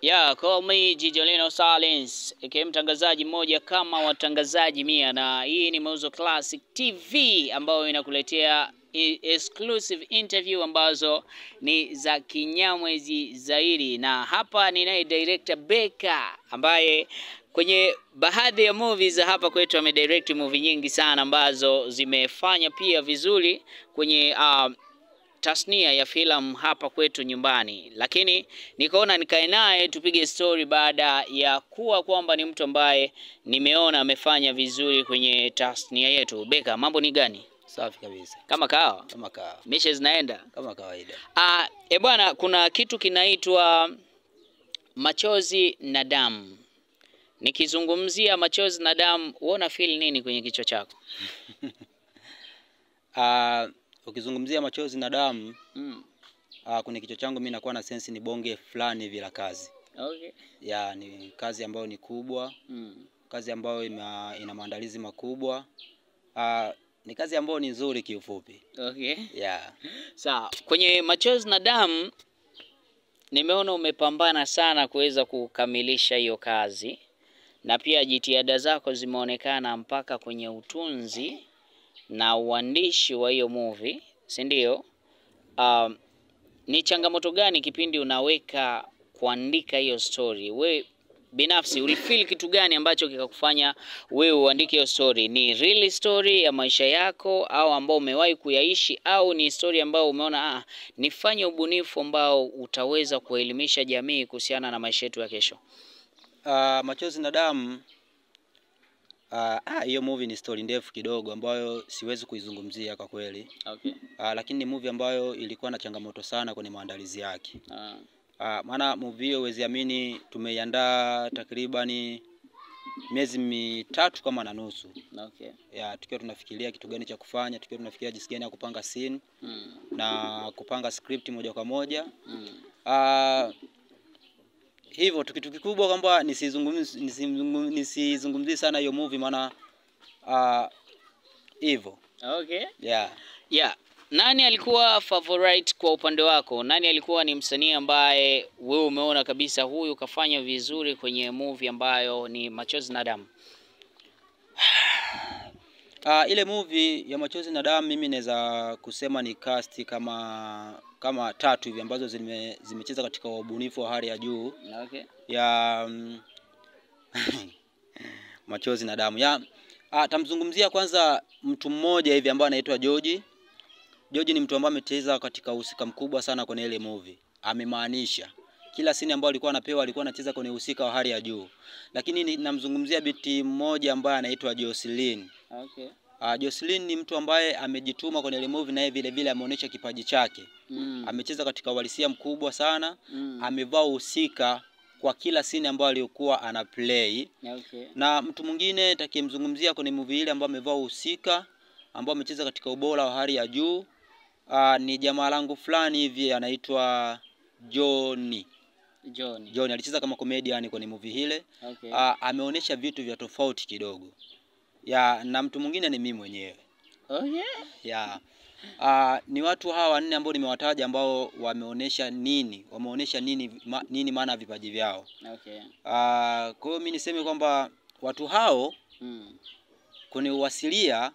Yeah, call me Jijolino Silence, ikiwa mtangazaji mmoja kama watangazaji mia, na hii ni Mauzo Classic TV ambayo inakuletea exclusive interview ambazo ni za kinyamwezi zaidi, na hapa ninaye director Beka ambaye kwenye baadhi ya movies hapa kwetu amedirect movie nyingi sana ambazo zimefanya pia vizuri kwenye tasnia ya filamu hapa kwetu nyumbani, lakini nikaona nikae naye tupige story baada ya kuwa kwamba ni mtu ambaye nimeona amefanya vizuri kwenye tasnia yetu. Beka, mambo ni gani? Safi kabisa. Kama kawa? Kama kawa. Mishe zinaenda? Kama kawaida. Bwana, kuna kitu kinaitwa machozi na damu. Nikizungumzia machozi na damu, uona feel nini kwenye kichwa chako? Ukizungumzia machozi na damu, kwenye kichwa changu mimi nakuwa na sense ni bonge fulani vile kazi. Okay. Ya, ni kazi ambayo ni kubwa. Kazi ambayo ina maandalizi makubwa. Ni kazi ambayo ni nzuri kiufupi. Okay. Yeah. Sawa, kwenye machozi na damu nimeona umepambana sana kuweza kukamilisha hiyo kazi, na pia jitihada zako zimeonekana mpaka kwenye utunzi na uandishi wa hiyo movie, si ndio? Ni changamoto gani kipindi unaweka kuandika hiyo story? We binafsi ulifeel kitu gani ambacho kikakufanya wewe uandike hiyo story? Ni real story ya maisha yako au ambao umewahi kuyaishi, au ni story ambayo umeona nifanye ubunifu ambao utaweza kuelimisha jamii kuhusiana na maisha yetu ya kesho? Machozi na damu, hiyo movie ni story ndefu kidogo ambayo siwezi kuizungumzia kwa kweli. Okay. Lakini ni movie ambayo ilikuwa na changamoto sana kwenye maandalizi yake. Maana movie hiyo huwezi amini tumeiandaa takriban miezi 3 kama na nusu. Okay. Ya, tukiwa tunafikiria kitu gani cha kufanya, tukiwa tunafikiria jinsi gani ya kupanga scene na kupanga script moja kwa moja. Hivyo kitu kikubwa kwamba nisizungumzie sana hiyo movie maana hivyo. Okay. Yeah. Yeah. Nani alikuwa favorite kwa upande wako? Nani alikuwa ni msanii ambaye wewe umeona kabisa huyu kafanya vizuri kwenye movie ambayo ni Machozi na Damu? Ile movie ya Machozi na Damu mimi naweza kusema ni cast kama 3 hivi ambazo zimecheza katika ubunifu wa hali ya juu. Okay. Ya Machozi na Damu. Ya tamzungumzia kwanza mtu mmoja hivi ambaye anaitwa George. George ni mtu ambaye amecheza katika uhusika mkubwa sana kwenye ile movie. Amemaanisha kila scene ambayo alikuwa anapewa alikuwa anacheza kwenye uhusika wa hali ya juu. Lakini ninamzungumzia binti mmoja ambaye anaitwa Jocelyn. Okay. Jocelyn ni mtu ambaye amejituma kwenye ile movie, na yeye vile vile ameonyesha kipaji chake. Amecheza katika uhalisia mkubwa sana. Amevaa uhusika kwa kila scene ambayo alikuwa ana play. Okay. Na mtu mwingine nitakayemzungumzia kwenye movie ile ambaye amevaa uhusika ambao amecheza katika ubora wa hali ya juu ni jamaa langu fulani hivi anaitwa Johnny. Alicheza kama comedian kwenye movie ile. Okay. Ameonyesha vitu vya tofauti kidogo. Ya, na mtu mwingine ni mimi mwenyewe. Oh yeah. Ya. Ni watu hawa 4 ambao nimewataja ambao wameonyesha nini maana vipaji vyao. Okay. Kwa hiyo mimi niseme kwamba watu hao kwenye uwasilia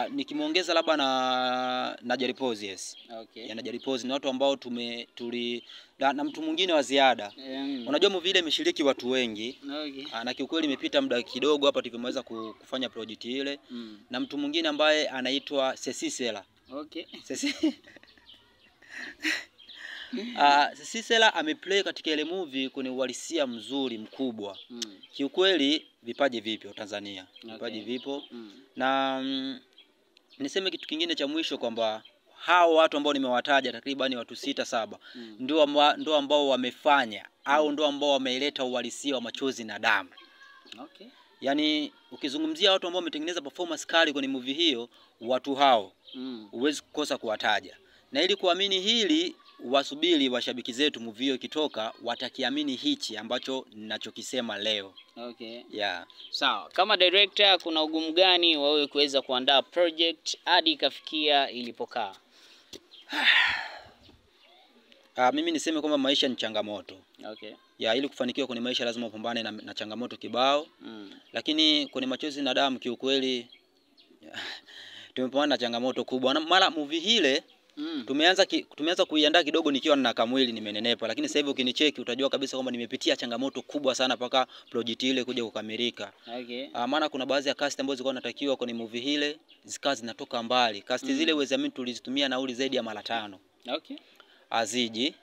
nikimuongeza labda na Jaripozi. Yes. Okay. Ya, na Jaripozi ni watu ambao na mtu mwingine wa ziada. Unajua movie ile imeshiriki watu wengi. Okay. Na kiukweli imepita muda kidogo hapa tulivyoweza kufanya project ile. Na mtu mwingine ambaye anaitwa Cecile. Okay. Cecile ameplay katika ile movie kwenye uhalisia mzuri mkubwa. Kiukweli vipaji vipo Tanzania. Vipaji vipo. Na niseme kitu kingine cha mwisho kwamba hao watu ambao nimewataja takriban watu 6-7 ndio ambao wamefanya au ndio ambao wameileta uhalisia wa Machozi na Damu. Okay. Yaani ukizungumzia watu ambao wametengeneza performance kali kwenye movie hiyo, watu hao huwezi kukosa kuwataja. Na ili kuamini hili, wasubiri washabiki zetu movie hiyo ikitoka watakiamini hichi ambacho ninachokisema leo. Okay. Yeah. Sawa. Kama director kuna ugumu gani wewe kuweza kuandaa project hadi ikafikia ilipokaa? Mimi niseme kwamba maisha ni changamoto. Okay. Ya ili kufanikiwa kwenye maisha lazima upambane na changamoto kibao. Lakini kwenye Machozi na Damu kiukweli tumepambana na changamoto kubwa. Mara movie ile tumeanza kuiandaa kidogo nikiwa na kamwili nimenenepa, lakini sasa hivi ukinicheki utajua kabisa kwamba nimepitia changamoto kubwa sana mpaka project ile kuja kukamilika. Okay. Maana kuna baadhi ya cast ambazo zilikuwa zinatakiwa kwenye movie ile zikawa zinatoka mbali. Cast zile uwezamini tulizitumia nauli zaidi ya mara 5. Okay. Aziji.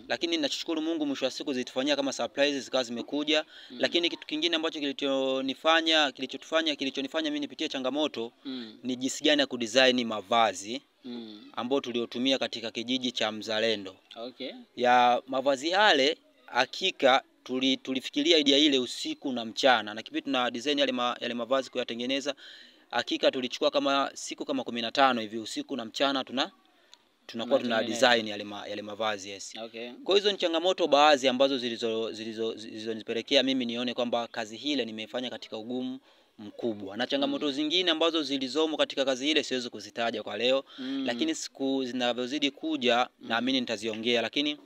Lakini ninashukuru Mungu mwisho wa siku zilitufanyia kama surprise zikawa zimekuja. Lakini kitu kingine ambacho kilichonifanya mimi nipitie changamoto ni jinsi gani ya kudesign mavazi ambao tuliotumia katika kijiji cha Mzalendo. Okay. Ya mavazi yale hakika tulifikiria idea ile usiku na mchana, na kipindi tuna design yale mavazi kuyatengeneza hakika tulichukua kama siku kama 15 hivi usiku na mchana tunakuwa tuna design yale mavazi. Yes. Okay. Kwa hizo ni changamoto baadhi ambazo zilizonipelekea mimi nione kwamba kazi hile nimefanya katika ugumu mkubwa, na changamoto zingine ambazo zilizomo katika kazi ile siwezi kuzitaja kwa leo. Lakini siku zinavyozidi kuja naamini nitaziongea. Lakini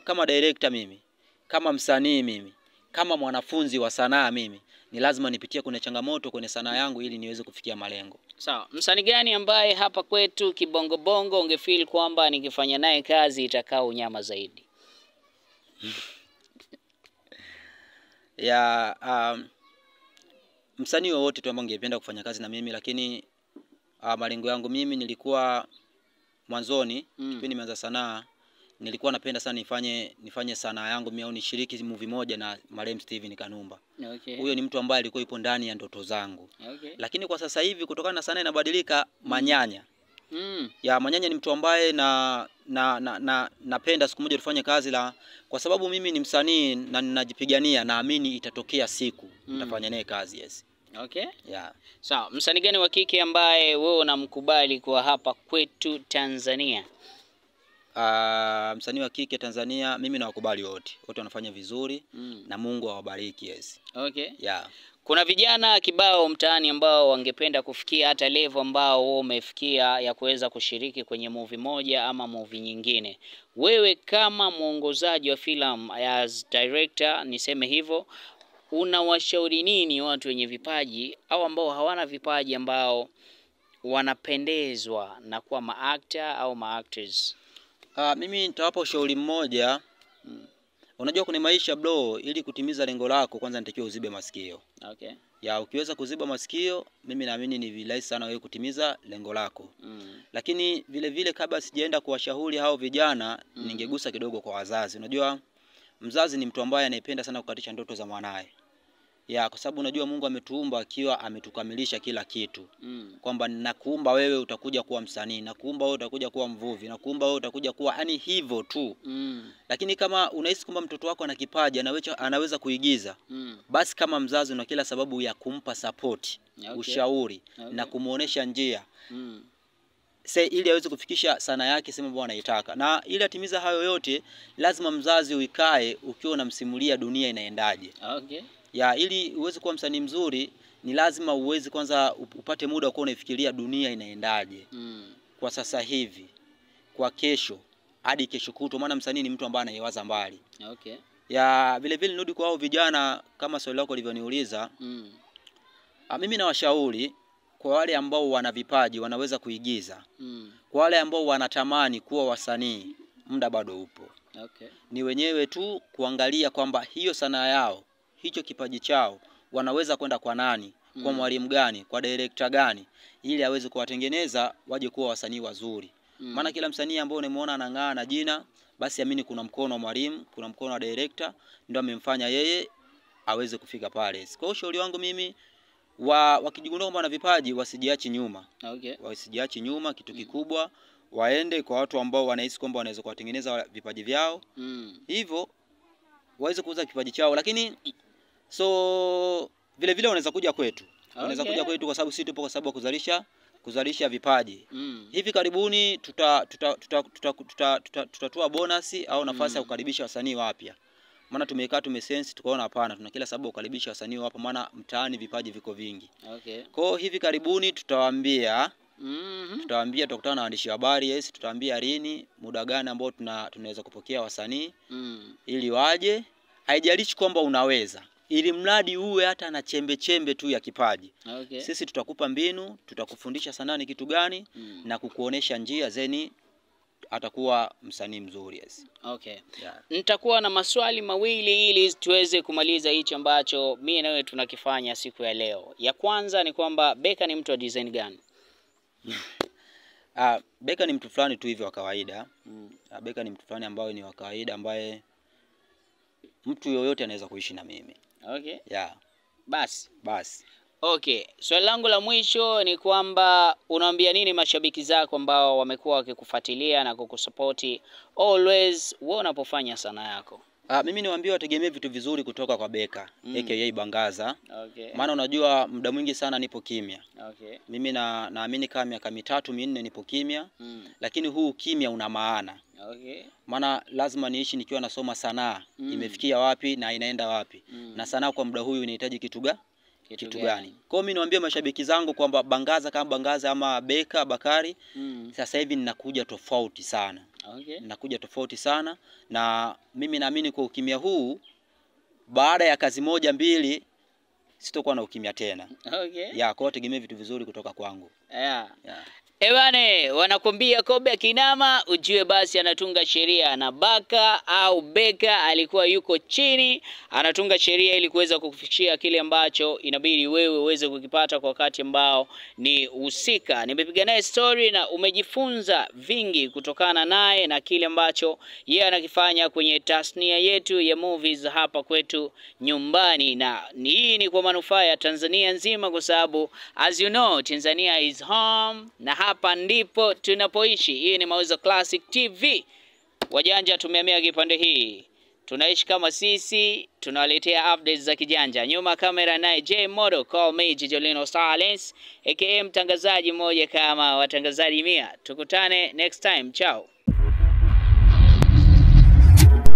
kama director mimi, kama msanii mimi, kama mwanafunzi wa sanaa mimi, ni lazima nipitie kwenye changamoto kwenye sanaa yangu ili niweze kufikia malengo. Sawa. Msanii gani ambaye hapa kwetu Kibongo Bongo ungefeel kwamba nikifanya naye kazi itakaa unyama zaidi? Msanii wowote tu ambaye angependa kufanya kazi na mimi, lakini malengo yangu mimi nilikuwa mwanzoni kipindi nimeanza sanaa nilikuwa napenda sana nifanye sanaa yangu mimi au nishiriki movie moja na marehemu Steven Kanumba. Okay. Huyo ni mtu ambaye alikuwa yupo ndani ya ndoto zangu. Okay. Lakini kwa sasa hivi kutokana na sanaa inabadilika, Manyanya. Manyanya ni mtu ambaye napenda siku moja tufanye kazi kwa sababu mimi ni msanii na ninajipigania, naamini itatokea siku nitafanya naye kazi. Yes. Okay. Yeah. Sawa. Msanii gani wa kike ambaye wewe unamkubali kwa hapa kwetu Tanzania? Msanii wa kike Tanzania mimi nawakubali wote wanafanya vizuri na Mungu awabariki. Yes. Okay. Yeah. Kuna vijana kibao mtaani ambao wangependa kufikia hata level ambao wewe umefikia ya kuweza kushiriki kwenye movie moja ama movie nyingine. Wewe kama mwongozaji wa filamu, as director niseme hivyo, unawashauri nini watu wenye vipaji au ambao hawana vipaji ambao wanapendezwa na kuwa maactor au maactors? Mimi nitawapa ushauri mmoja. Unajua kwenye maisha bro, ili kutimiza lengo lako kwanza nitakiwa uzibe masikio. Okay. Ukiweza kuziba masikio, mimi naamini ni rahisi sana wewe kutimiza lengo lako. Lakini vile vile kabla sijaenda kuwashauri hao vijana, ningegusa kidogo kwa wazazi. Unajua mzazi ni mtu ambaye anayependa sana kukatisha ndoto za mwanae. Kwa sababu unajua Mungu ametuumba akiwa ametukamilisha kila kitu. Kwamba nakuumba wewe utakuja kuwa msanii, nakuumba wewe utakuja kuwa mvuvi, nakuumba wewe utakuja kuwa hivyo tu. Lakini kama unahisi kwamba mtoto wako ana kipaji anaweza kuigiza, basi kama mzazi una kila sababu ya kumpa support, ushauri na kumuonesha njia. Ili aweze kufikisha sanaa yake sema bwana anaitaka. Na ili atimiza hayo yote lazima mzazi uikae ukiwa unamsimulia dunia inaendaje. Okay. Ili uweze kuwa msanii mzuri ni lazima uweze kwanza upate muda wa kuwa unafikiria dunia inaendaje. Kwa sasa hivi, kwa kesho, hadi kesho kutwa, maana msanii ni mtu ambaye anayewaza mbali. Okay. Vile vile nirudi kwa hao vijana kama swali lako lilivyoniuliza. Mimi nawashauri kwa wale ambao wana vipaji wanaweza kuigiza. Kwa wale ambao wanatamani kuwa wasanii, muda bado upo. Okay. Ni wenyewe tu kuangalia kwamba hiyo sanaa yao, hicho kipaji chao wanaweza kwenda kwa nani, kwa mwalimu gani, kwa director gani, ili aweze kuwatengeneza waje kuwa wasanii wazuri. Maana kila msanii ambaye unamuona anang'aa na jina, basi amini kuna mkono wa mwalimu, kuna mkono wa director ndio amemfanya yeye aweze kufika pale. Kwa hiyo ushauri wangu mimi, wakijigundua kwamba wana vipaji wasijiachi nyuma. Okay. Wasijiachi nyuma, kitu kikubwa waende kwa watu ambao wanahisi kwamba wanaweza kuwatengeneza vipaji vyao. Hivyo waweze kuuza kipaji chao. Lakini vile vile wanaweza kuja kwetu. Wanaweza kuja kwetu kwa sababu sisi tupo kwa sababu kuzalisha vipaji. Hivi karibuni tutatoa bonus au nafasi ya kukaribisha wasanii wapya. Maana tumekaa tumesense tukaona hapana, tuna kila sababu kukaribisha wasanii wapya maana mtaani vipaji viko vingi. Okay. Kwa hivi karibuni tutawaambia Tutawaambia tutakutana na waandishi wa habari, yes, tutawaambia lini, muda gani ambao tunaweza kupokea wasanii ili waje. Haijalishi kwamba unaweza, ili mradi uwe hata na chembe chembe tu ya kipaji. Okay. Sisi tutakupa mbinu, tutakufundisha sanaa ni kitu gani na kukuonesha njia zeni atakuwa msanii mzuri, yes. Okay. Yeah. Nitakuwa na maswali mawili ili tuweze kumaliza hicho ambacho mimi na wewe tunakifanya siku ya leo. Ya kwanza ni kwamba Beka ni mtu wa design gani? Beka ni mtu fulani tu hivi wa kawaida. Beka ni mtu fulani ambaye ni wa kawaida ambaye mtu yoyote anaweza kuishi na mimi. Okay. Yeah. Basi. Okay. Swali langu la mwisho ni kwamba unaambia nini mashabiki zako ambao wamekuwa wakikufuatilia na kukusupport always wewe unapofanya sanaa yako? Mimi niwaambie wategemee vitu vizuri kutoka kwa Beka, aka Bangaza. Okay. Maana unajua muda mwingi sana nipo kimya. Okay. Mimi naamini kama miaka 3-4 nipo kimya, lakini huu kimya una maana. Okay. Maana lazima niishi nikiwa nasoma sanaa, imefikia wapi na inaenda wapi. Na sanaa kwa muda huyu inahitaji kitu gani. Kwa mimi niwaambie mashabiki zangu kwamba Bangaza kama Bangaza ama Beka Bakari, sasa hivi ninakuja tofauti sana. Okay. Ninakuja tofauti sana na mimi naamini kwa ukimya huu baada ya kazi moja mbili sitakuwa na ukimya tena. Okay. Kwa tegemea vitu vizuri kutoka kwangu. Yeah. Ebane, wanakuambia Kobe akinama ujue basi anatunga sheria, na Baka au Beka alikuwa yuko chini anatunga sheria ili kuweza kukufikishia kile ambacho inabidi wewe uweze kukipata kwa wakati ambao ni husika. Nimepiga naye story na umejifunza vingi kutokana naye na kile ambacho yeye anakifanya kwenye tasnia yetu ya movies hapa kwetu nyumbani, na hii ni kwa manufaa ya Tanzania nzima kwa sababu as you know Tanzania is home na hapa ndipo tunapoishi. Hii ni Mauzo Classic TV. Wajanja tumehamia kipande hii. Tunaishi kama sisi, tunawaletea updates za kijanja. Nyuma kamera naye J Modo, call me Jijolino Silence, aka mtangazaji mmoja kama watangazaji 100. Tukutane next time. Ciao.